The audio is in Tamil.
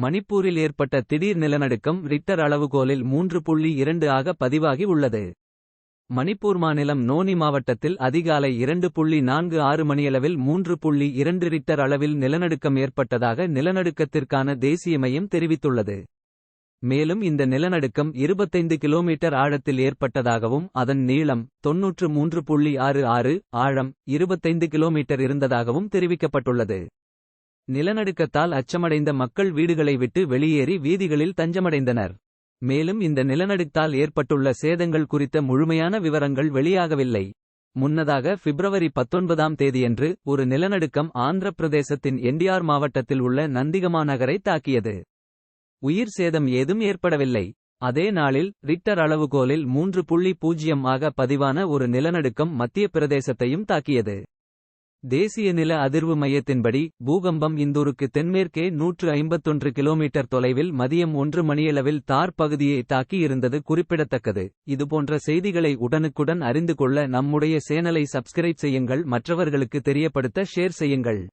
மணிப்பூரில் ஏற்பட்ட திடீர் நிலநடுக்கம் ரிக்டர் அளவுகோலில் 3.2 ஆக பதிவாகி உள்ளது. மணிப்பூர் மாநிலம் நோனி மாவட்டத்தில் அதிகாலை 2.46 மணியளவில் 3.2 ரிக்டர் அளவில் நிலநடுக்கம் ஏற்பட்டதாக நிலநடுக்கத்திற்கான தேசிய மையம் தெரிவித்துள்ளது. மேலும் இந்த நிலநடுக்கம் 25 கிலோமீட்டர் ஆழத்தில் ஏற்பட்டதாகவும் அதன் நீளம் 93.66 ஆழம் 25 கிலோமீட்டர் இருந்ததாகவும் தெரிவிக்கப்பட்டுள்ளது. நிலநடுக்கத்தால் அச்சமடைந்த மக்கள் வீடுகளை விட்டு வெளியேறி வீதிகளில் தஞ்சமடைந்தனர். மேலும் இந்த நிலநடுக்கத்தால் ஏற்பட்டுள்ள சேதங்கள் குறித்த முழுமையான விவரங்கள் வெளியாகவில்லை. முன்னதாக பிப்ரவரி 19ஆம் தேதியன்று ஒரு நிலநடுக்கம் ஆந்திர பிரதேசத்தின் என்டிஆர் மாவட்டத்தில் உள்ள நந்திகமா நகரை தாக்கியது. உயிர் சேதம் ஏதும் ஏற்படவில்லை. அதே நாளில் ரிக்டர் அளவுகோலில் 3.0 ஆக பதிவான ஒரு நிலநடுக்கம் மத்திய பிரதேசத்தையும் தாக்கியது. தேசிய நில அதிர்வு மையத்தின்படி பூகம்பம் இந்தூருக்கு தென்மேற்கே 151 கிலோமீட்டர் தொலைவில் மதியம் 1 மணியளவில் தார் பகுதியை தாக்கி இருந்தது குறிப்பிடத்தக்கது. இதுபோன்ற செய்திகளை உடனுக்குடன் அறிந்து கொள்ள நம்முடைய சேனலை சப்ஸ்கிரைப் செய்யுங்கள். மற்றவர்களுக்கு தெரியப்படுத்த ஷேர் செய்யுங்கள்.